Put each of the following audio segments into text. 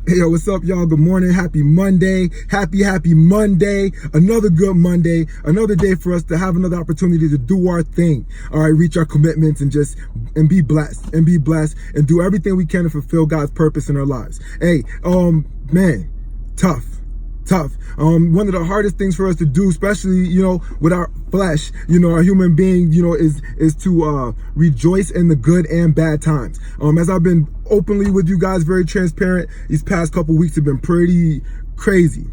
Hey, yo, what's up, y'all? Good morning. Happy Monday. Happy Monday. Another good Monday. Another day for us to have another opportunity to do our thing. All right, reach our commitments and be blessed and do everything we can to fulfill God's purpose in our lives. Hey, man, tough. One of the hardest things for us to do, especially, with our flesh, our human being, is to rejoice in the good and bad times. As I've been openly with you guys, very transparent, these past couple weeks have been pretty crazy,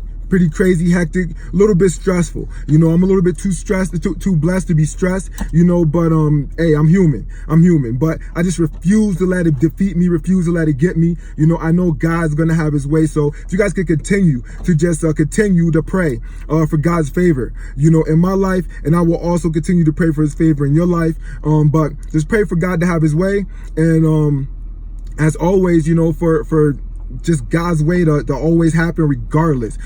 hectic, a little bit stressful. I'm a little bit too stressed, too blessed to be stressed, but hey, I'm human, but I just refuse to let it defeat me, refuse to let it get me. I know God's gonna have his way. So if you guys can continue to just continue to pray for God's favor, in my life, and I will also continue to pray for his favor in your life. But just pray for God to have his way. And as always, for just God's way to always happen regardless.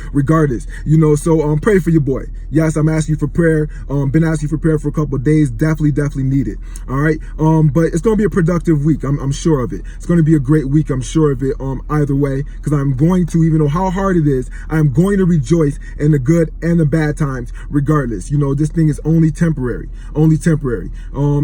So pray for your boy. Yes, I'm asking you for prayer. Been asking you for prayer for a couple of days. Definitely need it. All right. But it's going to be a productive week. I'm sure of it. It's going to be a great week. I'm sure of it. Either way, because I'm going to, even though how hard it is, I'm going to rejoice in the good and the bad times regardless. This thing is only temporary.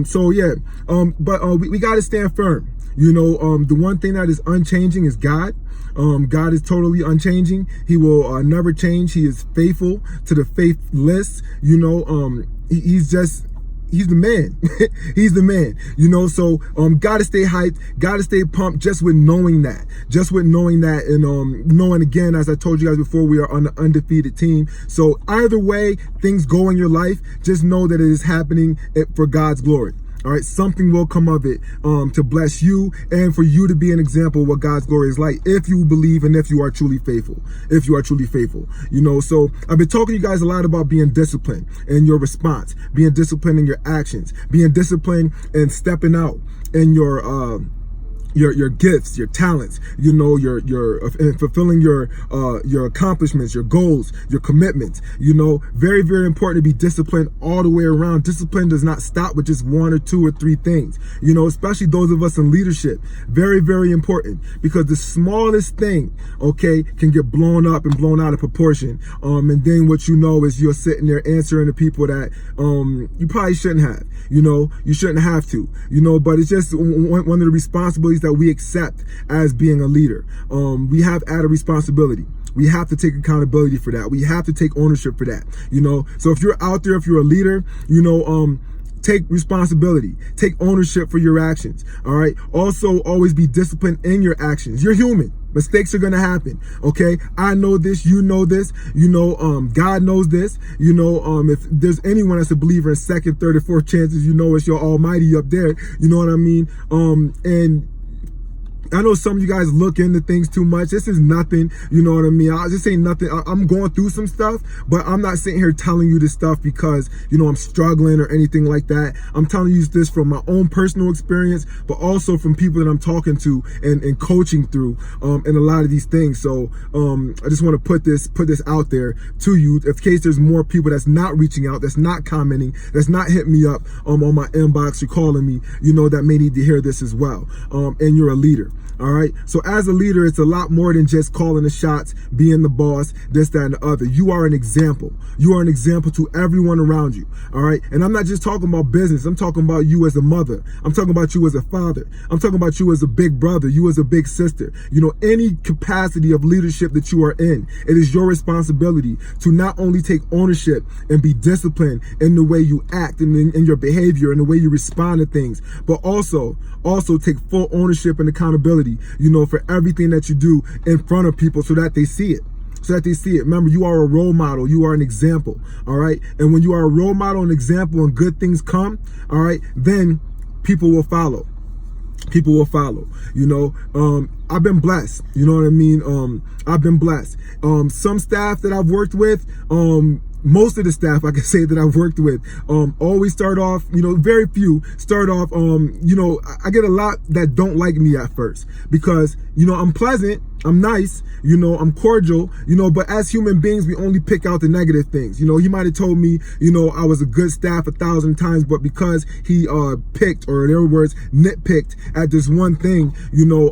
So yeah. But we got to stand firm. The one thing that is unchanging is God. God is totally unchanging. He will never change. He is faithful to the faithless. He's the man. He's the man. So gotta stay hyped, gotta stay pumped just with knowing that. And knowing, again, as I told you guys before, we are on the undefeated team. So either way things go in your life, just know that it is happening for God's glory. All right, something will come of it to bless you and for you to be an example of what God's glory is like if you believe and if you are truly faithful. So I've been talking to you guys a lot about being disciplined in your response, being disciplined in your actions, being disciplined and stepping out in your gifts, your talents, your fulfilling your accomplishments, your goals, your commitments. Very important to be disciplined all the way around. Discipline does not stop with just one or two or three things. Especially those of us in leadership. Very important, because the smallest thing, okay, can get blown up and blown out of proportion. And then what is you're sitting there answering to people that you probably shouldn't have. You shouldn't have to. But it's just one of the responsibilities that we accept as being a leader. We have added responsibility. We have to take accountability for that. We have to take ownership for that. So if you're out there, if you're a leader, take responsibility, take ownership for your actions. All right. Also, always be disciplined in your actions. You're human. Mistakes are going to happen. Okay. I know this. You know this. God knows this. If there's anyone that's a believer in second, third, and fourth chances, it's your almighty up there. You know what I mean? And I know some of you guys look into things too much. This is nothing, you know what I mean? I just ain't nothing. I'm going through some stuff, but I'm not sitting here telling you this stuff because, I'm struggling or anything like that. I'm telling you this from my own personal experience, but also from people that I'm talking to and coaching through in a lot of these things. So I just want to put this out there to you in case there's more people that's not reaching out, that's not commenting, that's not hitting me up on my inbox or calling me, that may need to hear this as well. And you're a leader. All right. So as a leader, it's a lot more than just calling the shots, being the boss, this, that, and the other. You are an example. You are an example to everyone around you. All right. And I'm not just talking about business. I'm talking about you as a mother. I'm talking about you as a father. I'm talking about you as a big brother, you as a big sister. Any capacity of leadership that you are in, it is your responsibility to not only take ownership and be disciplined in the way you act and in your behavior and the way you respond to things, but also take full ownership and accountability, for everything that you do in front of people so that they see it. Remember, you are a role model. You are an example. All right. And when you are a role model and example and good things come, all right, then people will follow. I've been blessed. You know what I mean? I've been blessed. Some staff that I've worked with, most of the staff I can say that I've worked with, always start off, very few start off, I get a lot that don't like me at first because, I'm pleasant, I'm nice, you know, I'm cordial, you know, but as human beings, we only pick out the negative things. You know, he might have told me, you know, I was a good staff 1,000 times, but because he picked, or in other words, nitpicked at this one thing, you know,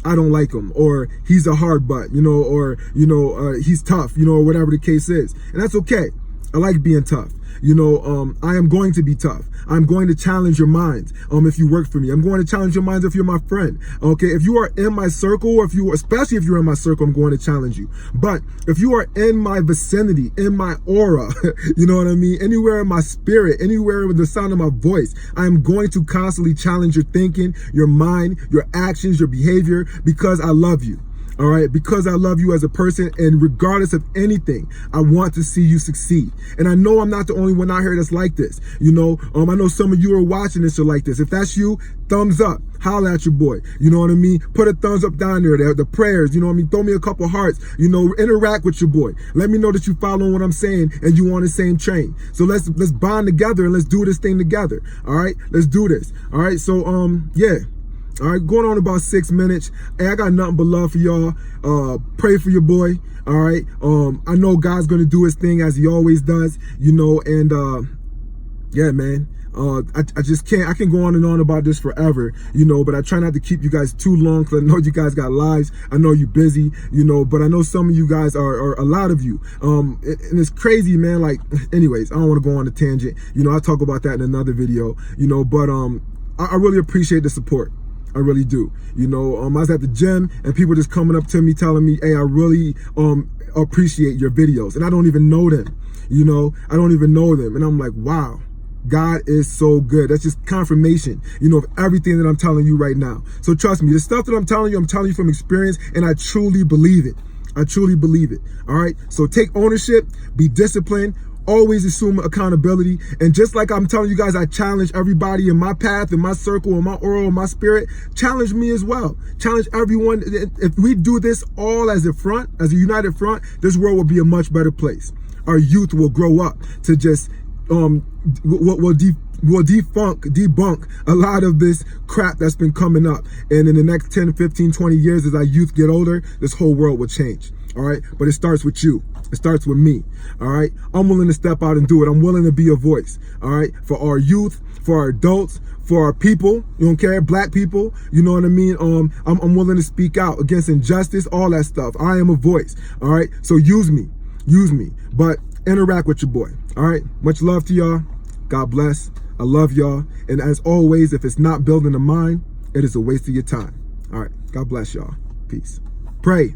I don't like him, or he's a hard butt, you know, or, you know, he's tough, you know, or whatever the case is. And that's okay. I like being tough. You know, I am going to be tough. I'm going to challenge your minds. If you work for me, I'm going to challenge your minds if you're my friend. Okay. If you are in my circle, or especially if you're in my circle, I'm going to challenge you. But if you are in my vicinity, in my aura, you know what I mean? Anywhere in my spirit, anywhere with the sound of my voice, I am going to constantly challenge your thinking, your mind, your actions, your behavior, because I love you. All right, because I love you as a person, and regardless of anything, I want to see you succeed. And I know I'm not the only one out here that's like this. You know, I know some of you are watching this are like this. If that's you, thumbs up, holla at your boy. You know what I mean? Put a thumbs up down there, the prayers, you know what I mean? Throw me a couple hearts, you know, interact with your boy. Let me know that you following what I'm saying and you on the same train. So let's bond together and let's do this thing together. All right, let's do this. All right, so yeah. All right, going on about 6 minutes. Hey, I got nothing but love for y'all. Pray for your boy. All right. I know God's gonna do his thing as he always does, you know, and yeah, man. I just can't, I can go on and on about this forever, you know, but I try not to keep you guys too long, because I know you guys got lives. I know you're busy, you know, but I know some of you guys are a lot of you. And it's crazy, man. Like, anyways, I don't want to go on a tangent. You know, I'll talk about that in another video, you know, but I really appreciate the support. I really do. You know, I was at the gym and people just coming up to me telling me, hey, I really appreciate your videos. And I don't even know them. You know, I don't even know them. And I'm like, wow, God is so good. That's just confirmation, you know, of everything that I'm telling you right now. So trust me, the stuff that I'm telling you from experience, and I truly believe it. I truly believe it. All right. So take ownership, be disciplined, always assume accountability. And just like I'm telling you guys, I challenge everybody in my path, in my circle, in my aura, in my spirit. Challenge me as well. Challenge everyone. If we do this all as a front, as a united front, this world will be a much better place. Our youth will grow up to just will debunk a lot of this crap that's been coming up. And in the next 10, 15, 20 years, as our youth get older, this whole world will change. All right. But it starts with you. It starts with me. All right. I'm willing to step out and do it. I'm willing to be a voice. All right. For our youth, for our adults, for our people, you don't care, black people, you know what I mean? I'm willing to speak out against injustice, all that stuff. I am a voice. All right. So use me, but interact with your boy. All right. Much love to y'all. God bless. I love y'all. And as always, if it's not building a mind, it is a waste of your time. All right. God bless y'all. Peace. Pray.